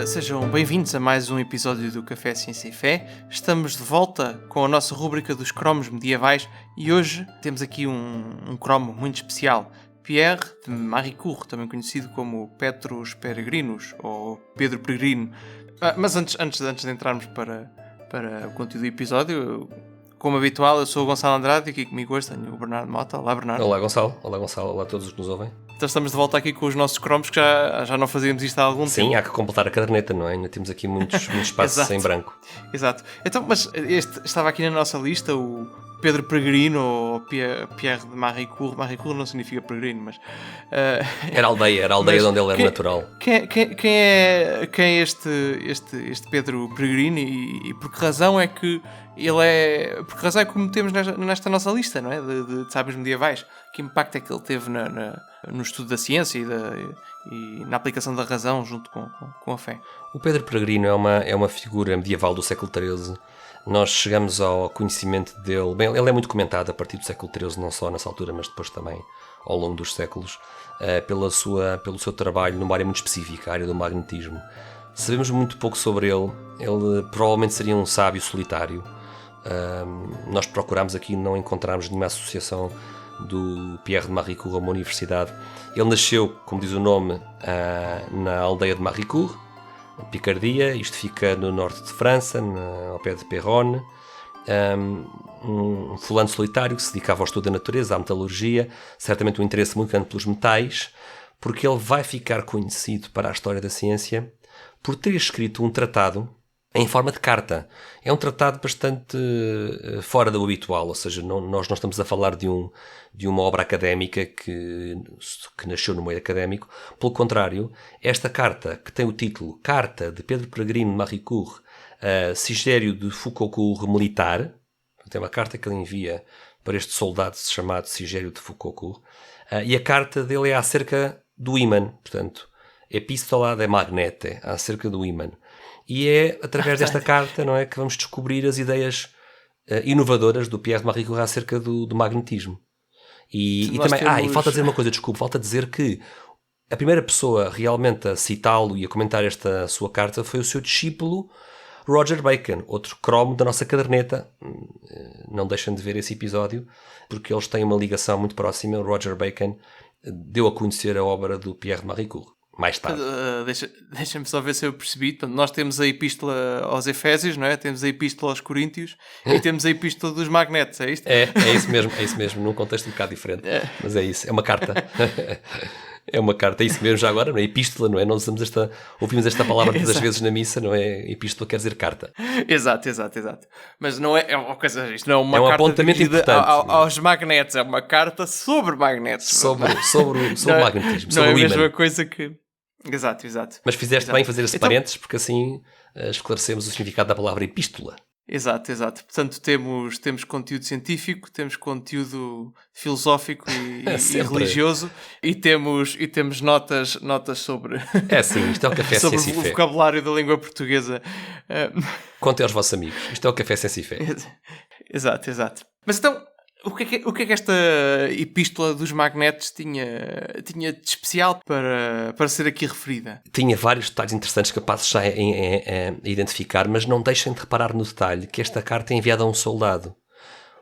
Sejam bem-vindos a mais um episódio do Café Ciência e Fé. Estamos de volta com a nossa rúbrica dos cromos medievais e hoje temos aqui um cromo muito especial. Pierre de Maricourt, também conhecido como Petrus Peregrinus ou Pedro Peregrino. Mas antes de entrarmos para o conteúdo do episódio, como habitual, eu sou o Gonçalo Andrade e aqui comigo hoje tenho o Bernardo Mota. Olá, Bernardo. Olá, Gonçalo. Olá, Gonçalo. Olá a todos os que nos ouvem. Então estamos de volta aqui com os nossos cromos, que já não fazíamos isto há algum tempo. Sim, há que completar a caderneta, não é? Ainda temos aqui muitos espaços em branco. Exato. Então, mas este estava aqui na nossa lista, o Pedro Peregrino ou Pierre de Maricourt. Maricourt não significa peregrino, mas... Era a aldeia de onde ele era natural. Quem é este Pedro Peregrino e por que razão é que ele é... Por que razão é que o metemos nesta nossa lista, não é? De sábios medievais. Que impacto é que ele teve no estudo da ciência e na aplicação da razão junto com a fé? O Pedro Peregrino é uma figura medieval do século XIII. Nós chegamos ao conhecimento dele... Bem, ele é muito comentado a partir do século XIII, não só nessa altura, mas depois também ao longo dos séculos, pelo seu trabalho numa área muito específica, a área do magnetismo. Sabemos muito pouco sobre ele. Ele provavelmente seria um sábio solitário. Nós procurámos aqui, não encontramos nenhuma associação do Pierre de Maricourt a uma universidade. Ele nasceu, como diz o nome, na aldeia de Maricourt, Picardia. Isto fica no norte de França, ao pé de Péronne. Um fulano solitário que se dedicava ao estudo da natureza, à metalurgia, certamente um interesse muito grande pelos metais, porque ele vai ficar conhecido para a história da ciência por ter escrito um tratado em forma de carta. É um tratado bastante fora do habitual, ou seja, nós não estamos a falar de uma obra académica que nasceu no meio académico. Pelo contrário, esta carta, que tem o título Carta de Pedro Peregrino de Maricourt, Sigério de Foucault militar, tem uma carta que ele envia para este soldado chamado Sigério de Foucault, e a carta dele é acerca do ímã, portanto, Epistola de Magnete, acerca do ímã. E é através desta carta, não é, que vamos descobrir as ideias inovadoras do Pierre de Maricourt acerca do magnetismo. E também, e falta dizer uma coisa, falta dizer que a primeira pessoa realmente a citá-lo e a comentar esta sua carta foi o seu discípulo Roger Bacon, outro cromo da nossa caderneta. Não deixem de ver esse episódio, porque eles têm uma ligação muito próxima. O Roger Bacon deu a conhecer a obra do Pierre de Maricourt. Mais tarde. Deixa-me só ver se eu percebi. Portanto, nós temos a Epístola aos Efésios, não é? Temos a Epístola aos Coríntios e temos a Epístola dos Magnetos, é isto? É isso mesmo, num contexto um bocado diferente. Mas é isso, é uma carta. É uma carta, é isso mesmo já agora, não é? Epístola, não é? Nós ouvimos esta palavra todas as vezes na missa, não é? Epístola quer dizer carta. Exato. Mas não é uma coisa, isto não é uma um carta apontamento dirigida importante, aos magnetos, é uma carta sobre magnetos. Sobre o magnetismo, sobre o ímã. Não é a mesma coisa que... Exato. Mas fizeste bem fazer esse parênteses, porque assim esclarecemos o significado da palavra epístola. Exato. Portanto, temos conteúdo científico, temos conteúdo filosófico e religioso e temos notas sobre... Sim, isto é o Café sobre Ciência e Fé. O vocabulário da língua portuguesa. Contem aos vossos amigos. Isto é o Café Ciência e Fé. Exato. Mas então... O que é que esta Epístola dos Magnetos tinha de especial para ser aqui referida? Tinha vários detalhes interessantes capazes já a identificar, mas não deixem de reparar no detalhe que esta carta é enviada a um soldado.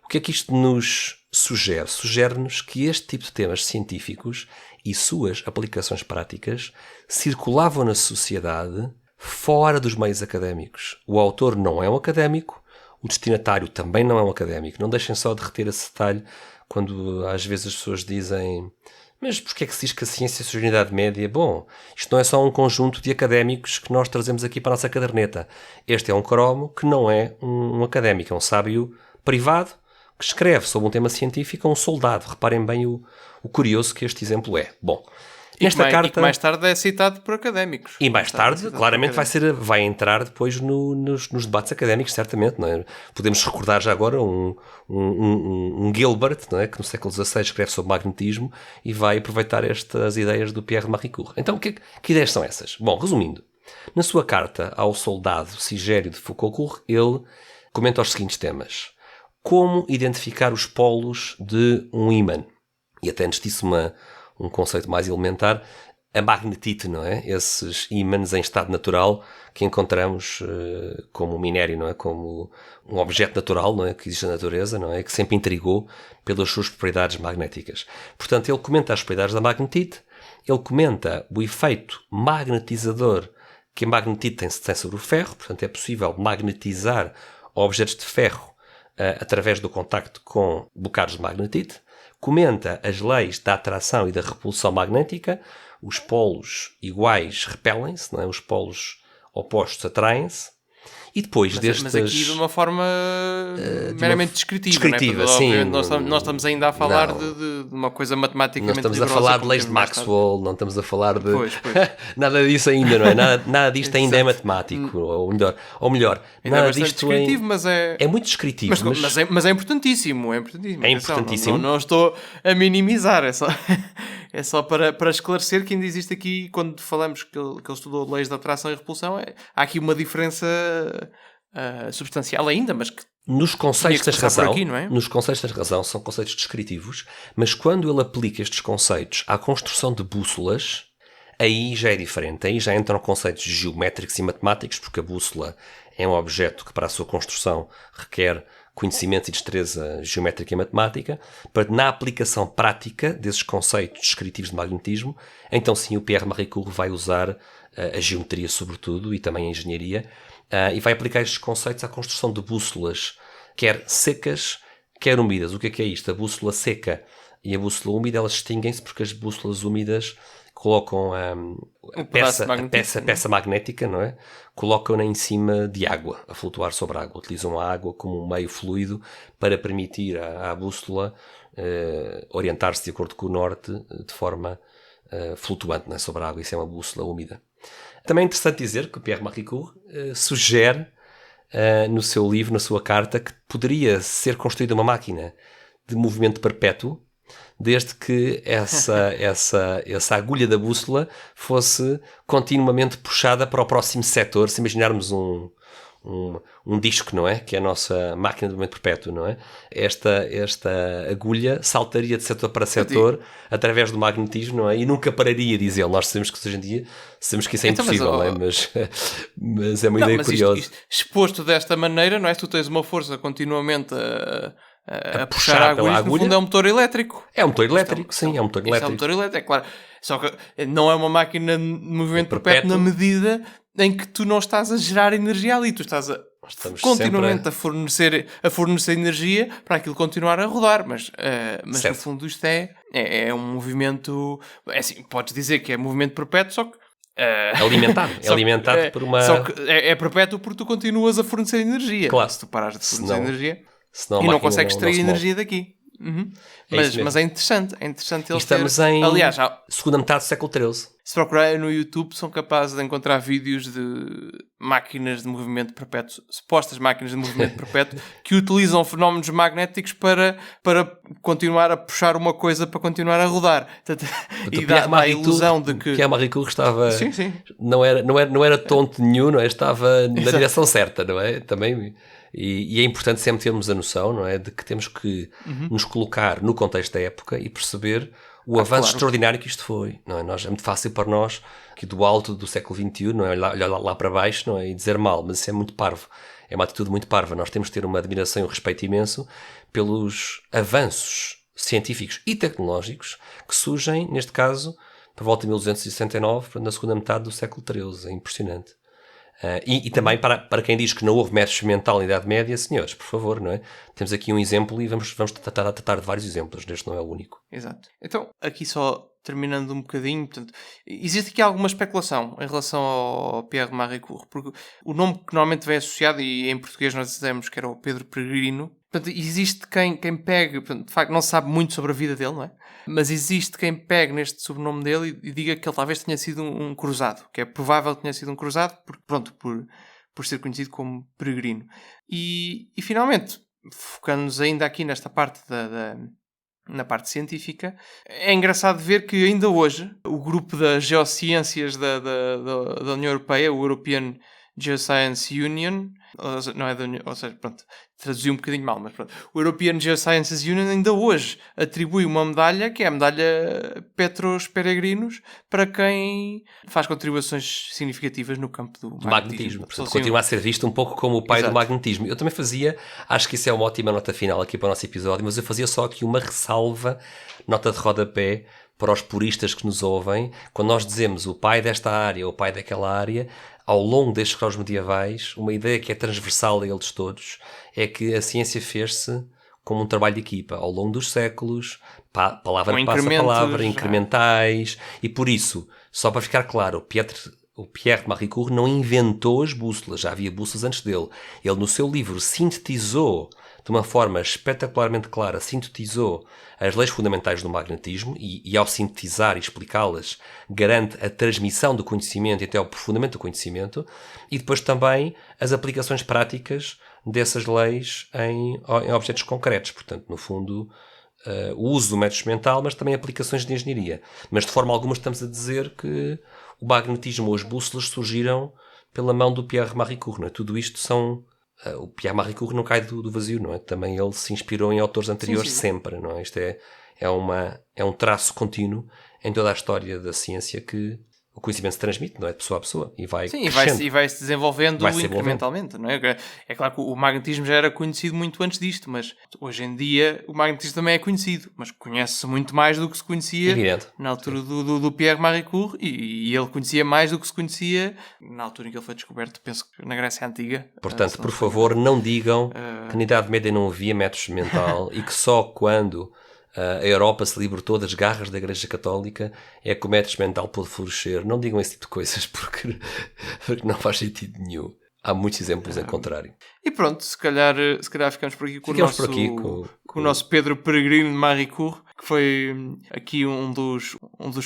O que é que isto nos sugere? Sugere-nos que este tipo de temas científicos e suas aplicações práticas circulavam na sociedade fora dos meios académicos. O autor não é um académico, o destinatário também não é um académico. Não deixem só de reter esse detalhe quando às vezes as pessoas dizem: mas porquê é que se diz que a ciência surgiu na Idade Média? Bom, isto não é só um conjunto de académicos que nós trazemos aqui para a nossa caderneta. Este é um cromo que não é um académico, é um sábio privado que escreve sobre um tema científico a um soldado. Reparem bem o curioso que este exemplo é. Bom, nesta carta... E que mais tarde é citado por académicos. E mais tarde, claramente, vai entrar depois nos debates académicos, certamente. Não é? Podemos recordar já agora um Gilbert, não é? Que no século XVI escreve sobre magnetismo e vai aproveitar estas ideias do Pierre de Maricourt. Então, que ideias são essas? Bom, resumindo, na sua carta ao soldado Sigério de Foucault, ele comenta os seguintes temas. Como identificar os polos de um ímã? E até antes disso um conceito mais elementar, a magnetite, não é? Esses ímãs em estado natural que encontramos como minério, não é? Como um objeto natural, não é? Que existe na natureza, não é? Que sempre intrigou pelas suas propriedades magnéticas. Portanto, ele comenta as propriedades da magnetite, ele comenta o efeito magnetizador que a magnetite tem sobre o ferro, portanto é possível magnetizar objetos de ferro através do contacto com bocados de magnetite, comenta as leis da atração e da repulsão magnética, os polos iguais repelem-se, não é? Os polos opostos atraem-se, e depois mas aqui de uma forma meramente descritiva, não é? Sim. Nós estamos ainda a falar de uma coisa matematicamente rigorosa. Não estamos a falar de leis de Maxwell, não estamos a falar de... Pois. Nada disso ainda, não é? Nada disto ainda é matemático, ou melhor ainda nada é disto descritivo, mas é... É muito descritivo, mas é importantíssimo. É importantíssimo. Não estou a minimizar, é só para esclarecer que ainda existe aqui, quando falamos que ele estudou leis de atração e repulsão, há aqui uma diferença substancial ainda, mas que nos conceitos da razão, aqui, não é? Nos conceitos da razão são conceitos descritivos, mas quando ele aplica estes conceitos à construção de bússolas, aí já é diferente. Aí já entram conceitos geométricos e matemáticos, porque a bússola é um objeto que para a sua construção requer conhecimento e destreza geométrica e matemática. Na aplicação prática desses conceitos descritivos de magnetismo, então sim o Pierre-Marie Curie vai usar a geometria sobretudo e também a engenharia, e vai aplicar estes conceitos à construção de bússolas, quer secas, quer úmidas. O que é isto? A bússola seca e a bússola úmida, elas distinguem-se porque as bússolas úmidas colocam a peça magnética, não é? Colocam-na em cima de água, a flutuar sobre a água. Utilizam a água como um meio fluido para permitir à bússola orientar-se de acordo com o norte de forma flutuante, não é? Sobre a água. Isso é uma bússola úmida. Também é interessante dizer que o Pierre-Marie Curie sugere no seu livro, na sua carta, que poderia ser construída uma máquina de movimento perpétuo, desde que essa agulha da bússola fosse continuamente puxada para o próximo setor. Se imaginarmos um disco, não é? Que é a nossa máquina de movimento perpétuo, não é? Esta agulha saltaria de setor para setor através do magnetismo, não é? E nunca pararia, diz ele. Nós sabemos que hoje em dia sabemos que isso é impossível, não é? Mas é uma ideia curiosa. Isto, exposto desta maneira, não é? Se tu tens uma força continuamente a puxar a agulha, no fundo é um motor elétrico. É um motor elétrico, sim, é um motor elétrico. É um motor elétrico, é claro. Só que não é uma máquina de movimento perpétuo na medida em que tu não estás a gerar energia ali, tu estás continuamente a fornecer energia para aquilo continuar a rodar, mas no fundo isto é um movimento, assim, podes dizer que é movimento perpétuo, só que alimentado por uma... Só que é perpétuo porque tu continuas a fornecer energia. Claro. Se tu parares de fornecer energia senão e não consegues extrair energia daqui. Mas é interessante eles estamos em segunda metade do século XIII. Se procurarem no YouTube, são capazes de encontrar vídeos de máquinas de movimento perpétuo, supostas máquinas de movimento perpétuo, que utilizam fenómenos magnéticos para continuar a puxar uma coisa para continuar a rodar. E dá a ilusão de que... Pierre-Marie Curie estava... Sim. Não era tonto nenhum, não é? Estava na direção certa, não é? Também... E é importante sempre termos a noção, não é, de que temos que nos colocar no contexto da época e perceber o avanço extraordinário que isto foi, não é? É muito fácil para nós, que do alto do século XXI, não é, olhar lá para baixo, não é, e dizer mal, mas isso é muito parvo, é uma atitude muito parva. Nós temos que ter uma admiração e um respeito imenso pelos avanços científicos e tecnológicos que surgem, neste caso, por volta de 1269, na segunda metade do século XIII. É impressionante. E também para quem diz que não houve mestre mental na Idade Média, senhores, por favor, não é? Temos aqui um exemplo e vamos tratar de vários exemplos, este não é o único. Exato. Então, aqui só terminando um bocadinho, portanto, existe aqui alguma especulação em relação ao Pierre-Marie Curie, porque o nome que normalmente vem associado, e em português nós dizemos que era o Pedro Peregrino, portanto, existe quem pegue, portanto, de facto não se sabe muito sobre a vida dele, não é? Mas existe quem pegue neste sobrenome dele e diga que ele talvez tenha sido um cruzado, que é provável que tenha sido um cruzado, por ser conhecido como peregrino. E finalmente, focando-nos ainda aqui nesta parte na parte científica, é engraçado ver que ainda hoje o grupo das geociências da União Europeia, o European Geoscience Union, ou seja, pronto, traduzi um bocadinho mal, mas pronto. O European Geosciences Union ainda hoje atribui uma medalha, que é a medalha Petros Peregrinos, para quem faz contribuições significativas no campo do magnetismo. Portanto, continua a ser visto um pouco como o pai Exato. do magnetismo. Eu também fazia, acho que isso é uma ótima nota final aqui para o nosso episódio, mas eu fazia só aqui uma ressalva, nota de rodapé, para os puristas que nos ouvem. Quando nós dizemos o pai desta área ou o pai daquela área, ao longo destes cromes medievais, uma ideia que é transversal a eles todos é que a ciência fez-se como um trabalho de equipa, ao longo dos séculos, palavra que passa palavra, incrementais, e por isso, só para ficar claro, o Pierre de Maricourt não inventou as bússolas, já havia bússolas antes dele. Ele, no seu livro, sintetizou de uma forma espetacularmente clara, sintetizou as leis fundamentais do magnetismo e ao sintetizar e explicá-las, garante a transmissão do conhecimento e até o aprofundamento do conhecimento, e depois também as aplicações práticas dessas leis em objetos concretos. Portanto, no fundo, o uso do método experimental, mas também aplicações de engenharia. Mas de forma alguma estamos a dizer que o magnetismo ou as bússolas surgiram pela mão do Pierre Maricourt. Não é? Tudo isto são... O Pierre Maricourt não cai do vazio, não é? Também ele se inspirou em autores anteriores, sim. Sempre, não é? Isto é um traço contínuo em toda a história da ciência que o conhecimento se transmite, não é? De pessoa a pessoa e vai crescendo. E vai se desenvolvendo incrementalmente, não é? É claro que o magnetismo já era conhecido muito antes disto, mas hoje em dia o magnetismo também é conhecido, mas conhece-se muito mais do que se conhecia na altura do Pierre Maricourt, e ele conhecia mais do que se conhecia na altura em que ele foi descoberto, penso que na Grécia Antiga. Portanto, por favor, não digam que na Idade Média não havia método experimental e que só quando a Europa se libertou das garras da Igreja Católica é que o método experimental pôde florescer. Não digam esse tipo de coisas porque não faz sentido nenhum. Há muitos exemplos em contrário. E pronto, se calhar ficamos por aqui com o nosso Pedro Peregrino de Maricourt, que foi aqui um dos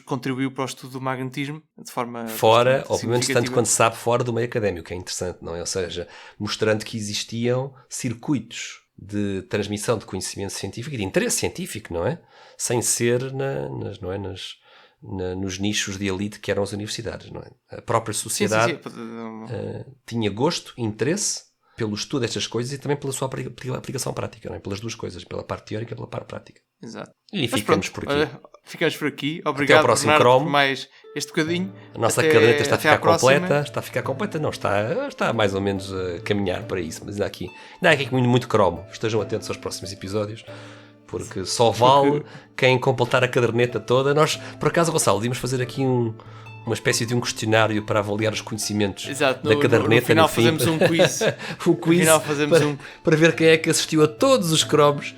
que contribuiu para o estudo do magnetismo de forma fora, ou pelo menos tanto quanto se sabe, fora do meio académico, que é interessante, não é? Ou seja, mostrando que existiam circuitos de transmissão de conhecimento científico e de interesse científico, não é? Sem ser nos nichos de elite que eram as universidades, não é? A própria sociedade tinha gosto e interesse pelo estudo destas coisas e também pela sua aplicação prática, não é? Pelas duas coisas, pela parte teórica e pela parte prática. Exato. E ficamos por aqui. Ficamos por aqui. Obrigado, até ao próximo Bernardo, cromo. Por mais este bocadinho. A nossa caderneta está a ficar completa. Está a ficar completa? Não, está mais ou menos a caminhar para isso. Mas ainda há aqui muito cromo. Estejam atentos aos próximos episódios, porque só vale quem completar a caderneta toda. Nós, por acaso, Gonçalo, devíamos fazer aqui uma espécie de um questionário para avaliar os conhecimentos da caderneta. No final fazemos um quiz. Um quiz para ver quem é que assistiu a todos os cromos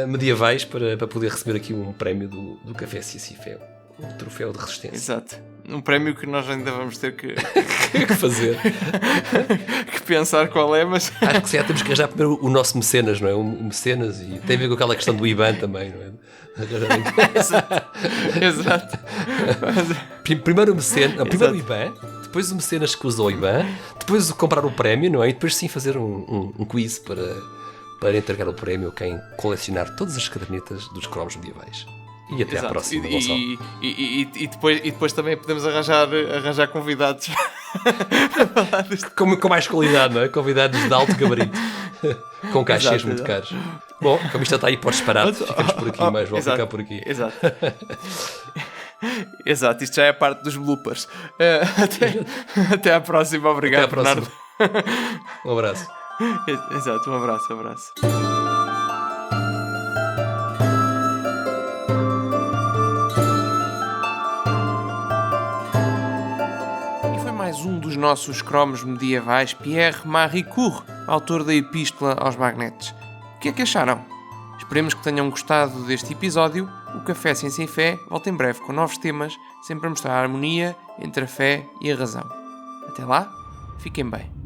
medievais para poder receber aqui um prémio do Café Ciência, um troféu de resistência. Exato. Um prémio que nós ainda vamos ter que fazer. que pensar qual é, mas... Acho que já temos que arranjar primeiro o nosso mecenas, não é? Um mecenas, e tem a ver com aquela questão do IBAN também, não é? Exato. Primeiro o mecenas, primeiro o IBAN, depois o mecenas que usa o IBAN, depois comprar o prémio, não é? E depois sim fazer um quiz para entregar o prémio a quem colecionar todas as cadernetas dos cromos medievais. E até à próxima, Gonçalo. E depois também podemos arranjar convidados com mais qualidade, não é? Convidados de alto gabarito, com cachês muito caros. Bom, como isto está aí para o disparate, ficamos por aqui, mas vou ficar por aqui. Exato. Exato, isto já é a parte dos bloopers. Até à próxima, obrigado, até à próxima. Bernardo. Um abraço. Exato, um abraço. Mais um dos nossos cromos medievais, Pierre Maricourt, autor da Epístola aos Magnetes. O que é que acharam? Esperemos que tenham gostado deste episódio. O Café Ciência e Fé volta em breve com novos temas, sempre a mostrar a harmonia entre a fé e a razão. Até lá, fiquem bem.